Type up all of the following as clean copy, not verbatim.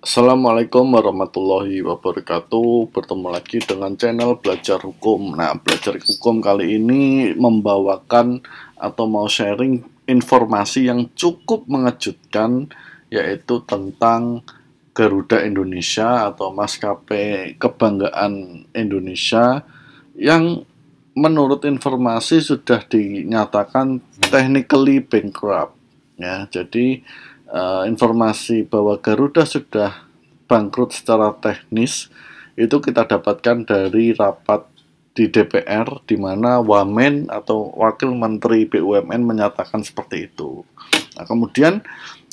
Assalamualaikum warahmatullahi wabarakatuh. Bertemu lagi dengan channel Belajar Hukum. Nah, Belajar Hukum kali ini membawakan atau mau sharing informasi yang cukup mengejutkan, yaitu tentang Garuda Indonesia atau maskapai kebanggaan Indonesia yang menurut informasi sudah dinyatakan technically bankrupt. Ya, jadi informasi bahwa Garuda sudah bangkrut secara teknis itu kita dapatkan dari rapat di DPR, di mana Wamen atau Wakil Menteri BUMN menyatakan seperti itu. Nah, kemudian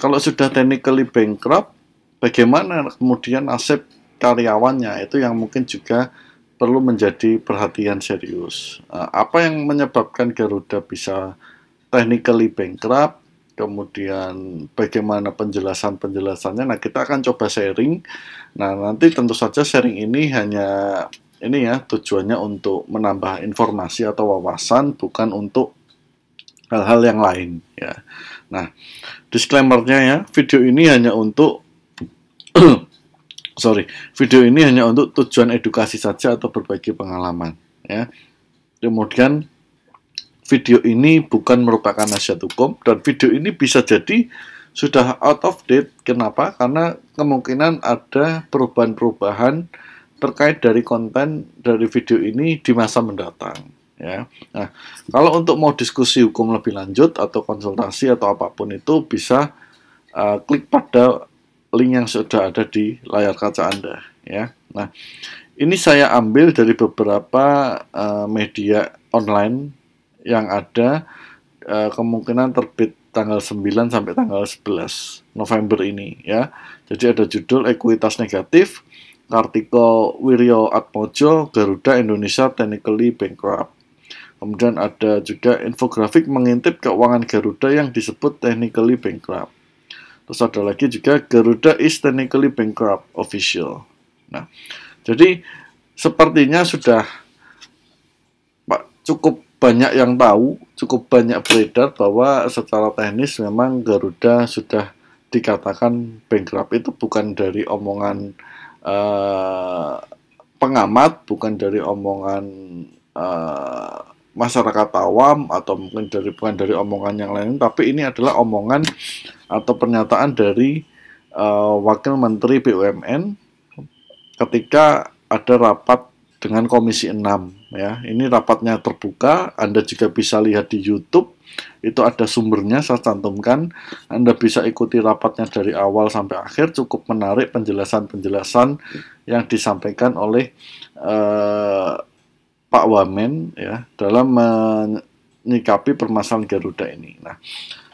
kalau sudah technically bankrupt, bagaimana kemudian nasib karyawannya, itu yang mungkin juga perlu menjadi perhatian serius. Apa yang menyebabkan Garuda bisa technically bankrupt, kemudian bagaimana penjelasannya. Nah, kita akan coba sharing. Nah, nanti tentu saja sharing ini hanya ini ya, tujuannya untuk menambah informasi atau wawasan, bukan untuk hal-hal yang lain ya. Nah, disclaimer-nya ya, video ini hanya untuk video ini hanya untuk tujuan edukasi saja atau berbagi pengalaman ya. Kemudian video ini bukan merupakan nasihat hukum, dan video ini bisa jadi sudah out of date. Kenapa? Karena kemungkinan ada perubahan-perubahan terkait dari konten dari video ini di masa mendatang. Ya. Nah, kalau untuk mau diskusi hukum lebih lanjut atau konsultasi atau apapun itu, bisa klik pada link yang sudah ada di layar kaca Anda. Ya. Nah, ini saya ambil dari beberapa media online yang ada, kemungkinan terbit tanggal 9 sampai tanggal 11 November ini ya. Jadi ada judul Ekuitas Negatif, Kartiko Wiryo Atmojo, Garuda Indonesia Technically Bankrupt. Kemudian ada juga infografik mengintip keuangan Garuda yang disebut technically bankrupt. Terus ada lagi juga Garuda is technically bankrupt official. Nah, jadi sepertinya sudah cukup banyak yang tahu, cukup banyak beredar bahwa secara teknis memang Garuda sudah dikatakan bankrupt. Itu bukan dari omongan pengamat, bukan dari omongan masyarakat awam, atau mungkin bukan dari omongan yang lain, tapi ini adalah omongan atau pernyataan dari Wakil Menteri BUMN ketika ada rapat dengan Komisi 6 ya. Ini rapatnya terbuka, Anda juga bisa lihat di YouTube. Itu ada sumbernya, saya cantumkan. Anda bisa ikuti rapatnya dari awal sampai akhir. Cukup menarik penjelasan-penjelasan yang disampaikan oleh Pak Wamen ya dalam menyikapi permasalahan Garuda ini. Nah,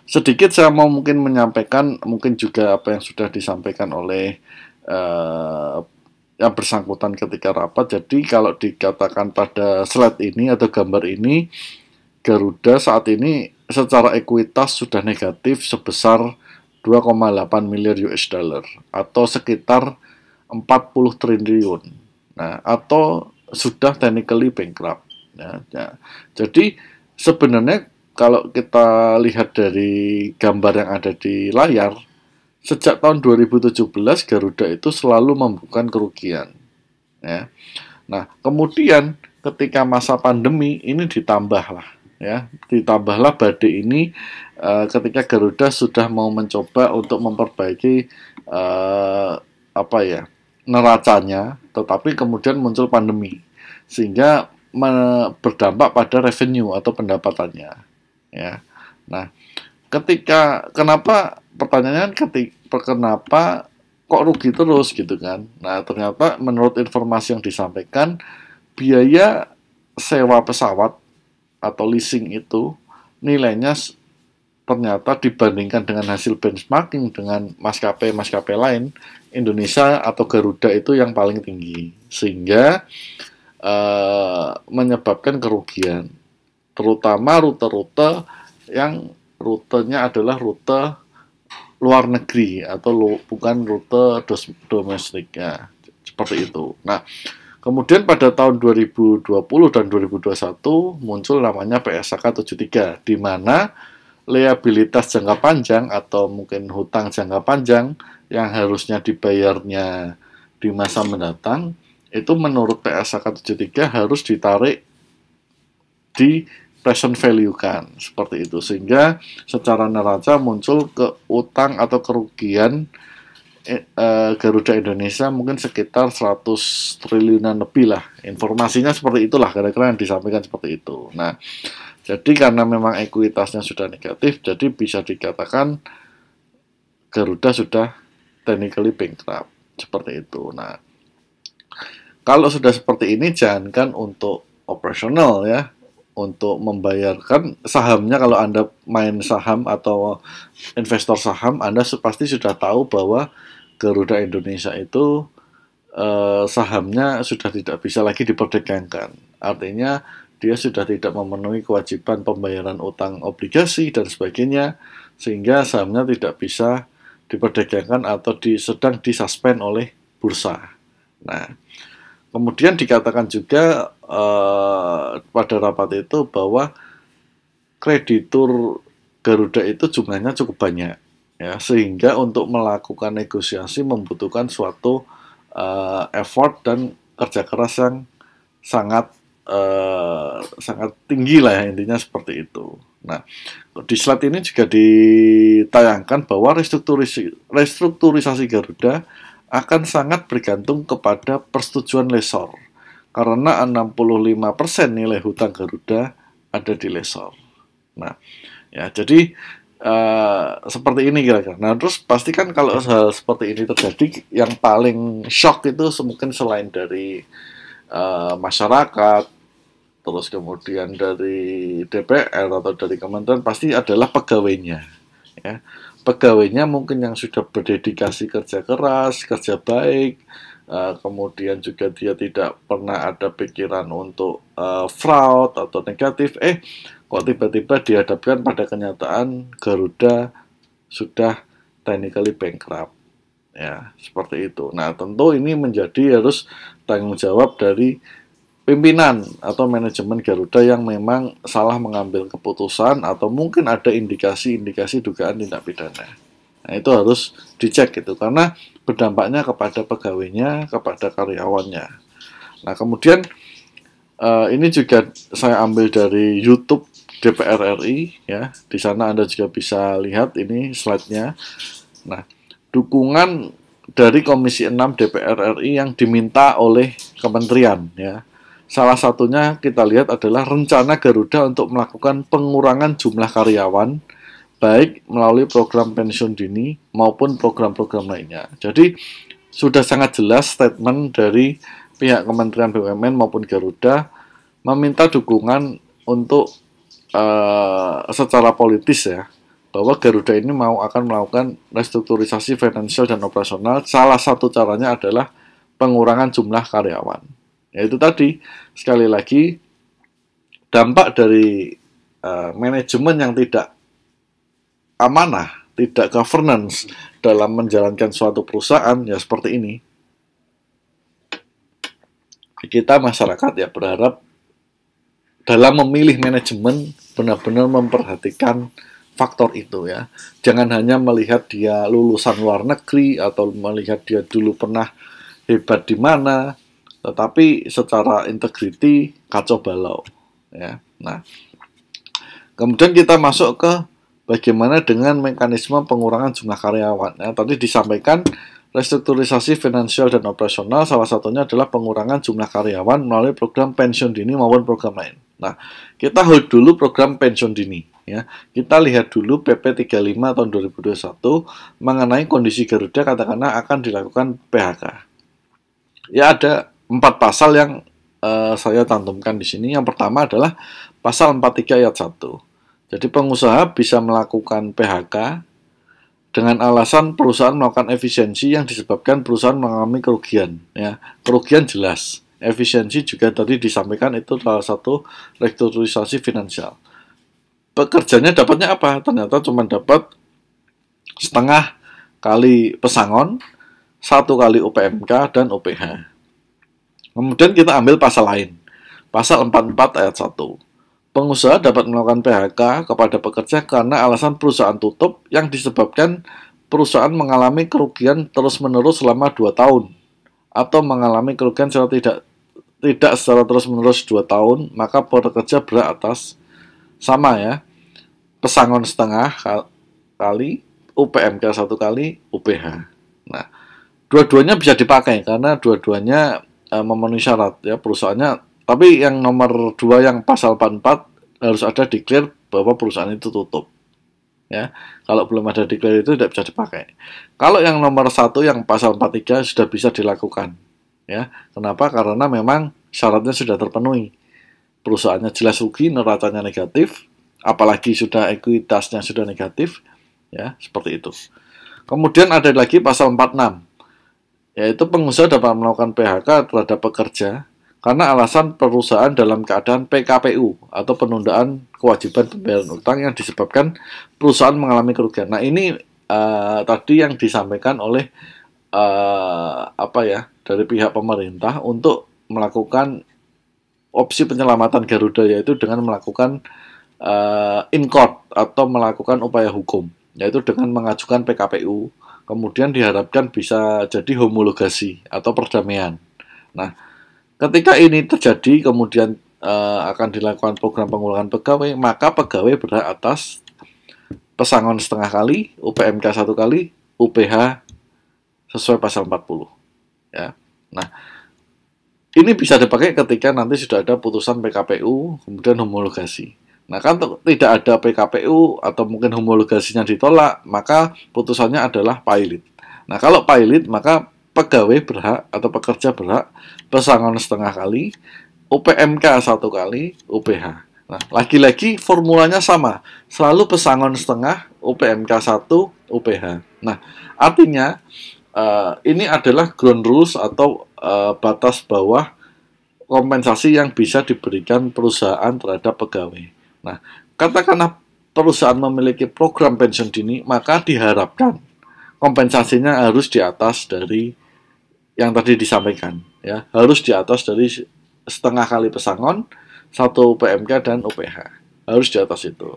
sedikit saya mau mungkin menyampaikan mungkin juga apa yang sudah disampaikan oleh yang bersangkutan ketika rapat. Jadi kalau dikatakan pada slide ini atau gambar ini, Garuda saat ini secara ekuitas sudah negatif sebesar 2,8 miliar US dollar atau sekitar 40 triliun. Nah, atau sudah technically bankrupt. Ya. Jadi sebenarnya kalau kita lihat dari gambar yang ada di layar, sejak tahun 2017 Garuda itu selalu membukukan kerugian. Ya. Nah, kemudian ketika masa pandemi ini ditambahlah badai ini, ketika Garuda sudah mau mencoba untuk memperbaiki neracanya, tetapi kemudian muncul pandemi sehingga berdampak pada revenue atau pendapatannya. Ya. Nah, pertanyaannya kenapa kok rugi terus gitu kan? Nah, ternyata menurut informasi yang disampaikan, biaya sewa pesawat atau leasing itu nilainya ternyata dibandingkan dengan hasil benchmarking dengan maskapai-maskapai lain, Indonesia atau Garuda itu yang paling tinggi, sehingga menyebabkan kerugian, terutama rute-rute yang rutenya adalah rute luar negeri atau bukan rute domestik ya, seperti itu. Nah, kemudian pada tahun 2020 dan 2021 muncul namanya PSK 73, di mana liabilitas jangka panjang atau mungkin hutang jangka panjang yang harusnya dibayarnya di masa mendatang, itu menurut PSAK 73 harus ditarik di present value kan, seperti itu. Sehingga secara neraca muncul ke utang atau kerugian Garuda Indonesia mungkin sekitar 100 triliunan lebih lah. Informasinya seperti itulah, kira-kira yang disampaikan seperti itu. Nah, jadi karena memang ekuitasnya sudah negatif, jadi bisa dikatakan Garuda sudah technically bankrupt, seperti itu. Nah, kalau sudah seperti ini, jangankan untuk operasional ya, untuk membayarkan sahamnya, kalau Anda main saham atau investor saham, Anda pasti sudah tahu bahwa Garuda Indonesia itu sahamnya sudah tidak bisa lagi diperdagangkan. Artinya dia sudah tidak memenuhi kewajiban pembayaran utang obligasi dan sebagainya, sehingga sahamnya tidak bisa diperdagangkan atau sedang disuspend oleh bursa. Nah, kemudian dikatakan juga pada rapat itu bahwa kreditur Garuda itu jumlahnya cukup banyak, ya, sehingga untuk melakukan negosiasi membutuhkan suatu effort dan kerja keras yang sangat tinggi lah ya, intinya seperti itu. Nah, di slide ini juga ditayangkan bahwa restrukturisasi Garuda akan sangat bergantung kepada persetujuan lessor, karena 65% nilai hutang Garuda ada di lessor. Nah, ya, jadi seperti ini kira-kira. Nah, terus pastikan kalau hal seperti ini terjadi, yang paling shock itu mungkin selain dari masyarakat, terus kemudian dari DPR atau dari kementerian, pasti adalah pegawainya, ya. Pegawainya mungkin yang sudah berdedikasi kerja keras, kerja baik, kemudian juga dia tidak pernah ada pikiran untuk fraud atau negatif, kok tiba-tiba dihadapkan pada kenyataan Garuda sudah technically bankrupt, ya, seperti itu. Nah, tentu ini menjadi harus tanggung jawab dari pimpinan atau manajemen Garuda yang memang salah mengambil keputusan atau mungkin ada indikasi-indikasi dugaan tindak pidana. Nah, itu harus dicek gitu, karena berdampaknya kepada pegawainya, kepada karyawannya. Nah, kemudian ini juga saya ambil dari YouTube DPR RI, ya. Di sana Anda juga bisa lihat ini slide-nya. Nah, dukungan dari Komisi 6 DPR RI yang diminta oleh kementerian, ya. Salah satunya kita lihat adalah rencana Garuda untuk melakukan pengurangan jumlah karyawan, baik melalui program pensiun dini maupun program-program lainnya. Jadi sudah sangat jelas statement dari pihak Kementerian BUMN maupun Garuda meminta dukungan untuk secara politis, ya, bahwa Garuda ini akan melakukan restrukturisasi finansial dan operasional. Salah satu caranya adalah pengurangan jumlah karyawan. Yaitu tadi, sekali lagi, dampak dari manajemen yang tidak amanah, tidak governance dalam menjalankan suatu perusahaan, ya seperti ini. Kita masyarakat ya berharap dalam memilih manajemen benar-benar memperhatikan faktor itu, ya. Jangan hanya melihat dia lulusan luar negeri atau melihat dia dulu pernah hebat di mana, tetapi secara integriti kacau balau, ya. Nah, kemudian kita masuk ke bagaimana dengan mekanisme pengurangan jumlah karyawan. Ya, tadi disampaikan restrukturisasi finansial dan operasional, salah satunya adalah pengurangan jumlah karyawan melalui program pensiun dini maupun program lain. Nah, kita hold dulu program pensiun dini, ya. Kita lihat dulu PP 35 tahun 2021 mengenai kondisi Garuda katakanlah akan dilakukan PHK. Ya, ada 4 pasal yang saya cantumkan di sini. Yang pertama adalah pasal 43 ayat 1. Jadi pengusaha bisa melakukan PHK dengan alasan perusahaan melakukan efisiensi yang disebabkan perusahaan mengalami kerugian, ya. Kerugian jelas. Efisiensi juga tadi disampaikan itu salah satu restrukturisasi finansial. Pekerjanya dapatnya apa? Ternyata cuma dapat setengah kali pesangon, 1 kali UPMK dan OPH. Kemudian kita ambil pasal lain. Pasal 44 ayat 1. Pengusaha dapat melakukan PHK kepada pekerja karena alasan perusahaan tutup yang disebabkan perusahaan mengalami kerugian terus-menerus selama 2 tahun atau mengalami kerugian secara tidak secara terus-menerus 2 tahun, maka pekerja berhak atas sama ya, pesangon setengah kali UPMK 1 kali UPH. Nah, dua-duanya bisa dipakai karena dua-duanya memenuhi syarat ya perusahaannya. Tapi yang nomor 2 yang pasal 44 harus ada declare bahwa perusahaan itu tutup. Ya, kalau belum ada declare itu tidak bisa dipakai. Kalau yang nomor 1 yang pasal 43 sudah bisa dilakukan. Ya, kenapa? Karena memang syaratnya sudah terpenuhi. Perusahaannya jelas rugi, neracanya negatif, apalagi sudah ekuitasnya sudah negatif, ya, seperti itu. Kemudian ada lagi pasal 46, yaitu pengusaha dapat melakukan PHK terhadap pekerja karena alasan perusahaan dalam keadaan PKPU atau penundaan kewajiban pembayaran utang yang disebabkan perusahaan mengalami kerugian. Nah, ini tadi yang disampaikan oleh dari pihak pemerintah untuk melakukan opsi penyelamatan Garuda, yaitu dengan melakukan in court atau melakukan upaya hukum, yaitu dengan mengajukan PKPU. Kemudian diharapkan bisa jadi homologasi atau perdamaian. Nah, ketika ini terjadi, kemudian akan dilakukan program pengulangan pegawai, maka pegawai berhak atas pesangon setengah kali, UPMK 1 kali, UPH sesuai pasal 40. Ya. Nah, ini bisa dipakai ketika nanti sudah ada putusan PKPU, kemudian homologasi. Nah, kan tidak ada PKPU atau mungkin homologasinya ditolak, maka putusannya adalah pilot. Nah, kalau pilot, maka pegawai berhak atau pekerja berhak pesangon setengah kali, UPMK 1 kali, UPH. Nah, lagi-lagi formulanya sama, selalu pesangon setengah, UPMK 1, UPH. Nah, artinya ini adalah ground rules atau batas bawah kompensasi yang bisa diberikan perusahaan terhadap pegawai. Nah, katakanlah perusahaan memiliki program pensiun dini, maka diharapkan kompensasinya harus di atas dari yang tadi disampaikan, ya, harus di atas dari setengah kali pesangon, 1 PMK dan UPH, harus di atas itu.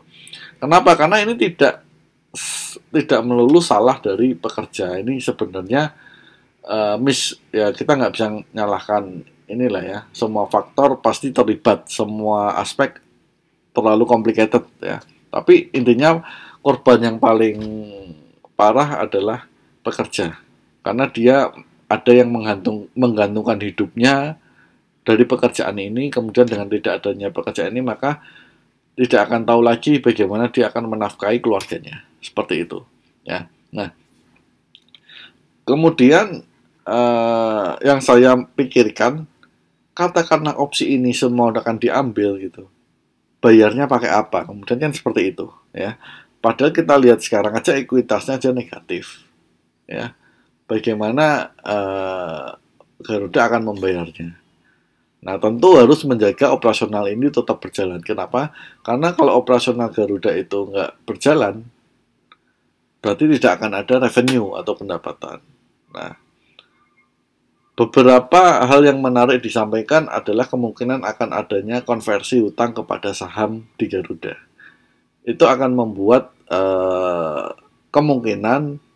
Kenapa? Karena ini tidak melulu salah dari pekerja. Ini sebenarnya ya kita nggak bisa menyalahkan inilah ya. Semua faktor pasti terlibat, semua aspek terlalu complicated ya. Tapi intinya korban yang paling parah adalah pekerja, karena dia ada yang menggantungkan hidupnya dari pekerjaan ini. Kemudian dengan tidak adanya pekerjaan ini, maka tidak akan tahu lagi bagaimana dia akan menafkahi keluarganya, seperti itu ya. Nah, kemudian yang saya pikirkan, katakanlah opsi ini semua akan diambil gitu, bayarnya pakai apa? Kemudian kan seperti itu ya. Padahal kita lihat sekarang aja ekuitasnya aja negatif ya. Bagaimana Garuda akan membayarnya? Nah, tentu harus menjaga operasional ini tetap berjalan. Kenapa? Karena kalau operasional Garuda itu nggak berjalan, berarti tidak akan ada revenue atau pendapatan. Nah, beberapa hal yang menarik disampaikan adalah kemungkinan akan adanya konversi hutang kepada saham di Garuda. Itu akan membuat kemungkinan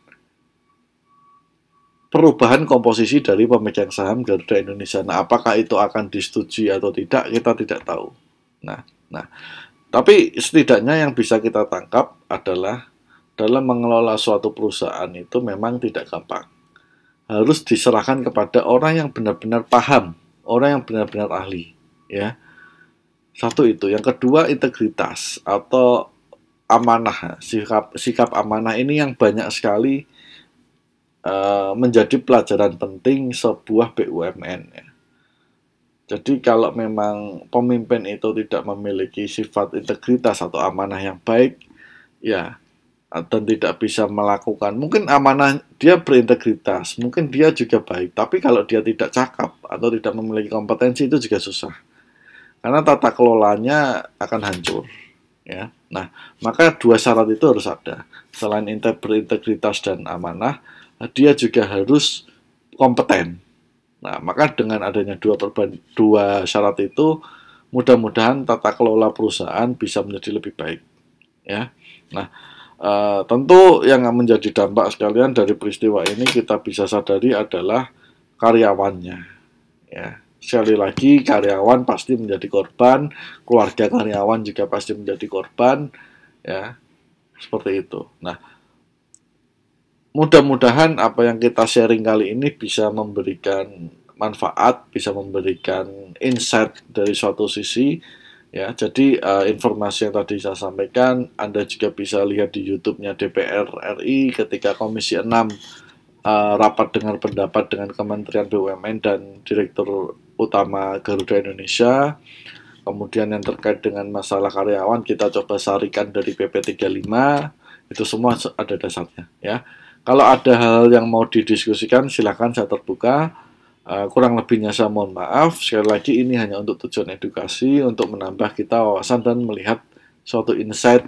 perubahan komposisi dari pemegang saham Garuda Indonesia. Nah, apakah itu akan disetujui atau tidak, kita tidak tahu. Nah, tapi setidaknya yang bisa kita tangkap adalah dalam mengelola suatu perusahaan itu memang tidak gampang. Harus diserahkan kepada orang yang benar-benar paham, orang yang benar-benar ahli, ya. Satu itu. Yang kedua, integritas atau amanah, sikap amanah ini yang banyak sekali menjadi pelajaran penting sebuah BUMN ya. Jadi kalau memang pemimpin itu tidak memiliki sifat integritas atau amanah yang baik, ya, dan tidak bisa melakukan, mungkin amanah dia berintegritas, mungkin dia juga baik, tapi kalau dia tidak cakap atau tidak memiliki kompetensi, itu juga susah, karena tata kelolanya akan hancur ya. Nah, maka dua syarat itu harus ada. Selain berintegritas dan amanah, dia juga harus kompeten. Nah, maka dengan adanya dua syarat itu, mudah-mudahan tata kelola perusahaan bisa menjadi lebih baik, ya. Nah, tentu yang menjadi dampak sekalian dari peristiwa ini kita bisa sadari adalah karyawannya, ya. Sekali lagi, karyawan pasti menjadi korban, keluarga karyawan juga pasti menjadi korban, ya, seperti itu. Nah, mudah-mudahan apa yang kita sharing kali ini bisa memberikan manfaat, bisa memberikan insight dari suatu sisi, ya. Jadi informasi yang tadi saya sampaikan, Anda juga bisa lihat di YouTube-nya DPR RI ketika Komisi 6 rapat dengar pendapat dengan Kementerian BUMN dan Direktur Utama Garuda Indonesia. Kemudian yang terkait dengan masalah karyawan kita coba sarikan dari PP 35, itu semua ada dasarnya, ya. Kalau ada hal yang mau didiskusikan silahkan, saya terbuka. Kurang lebihnya saya mohon maaf. Sekali lagi ini hanya untuk tujuan edukasi, untuk menambah kita wawasan dan melihat suatu insight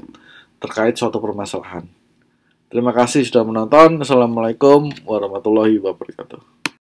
terkait suatu permasalahan. Terima kasih sudah menonton. Assalamualaikum warahmatullahi wabarakatuh.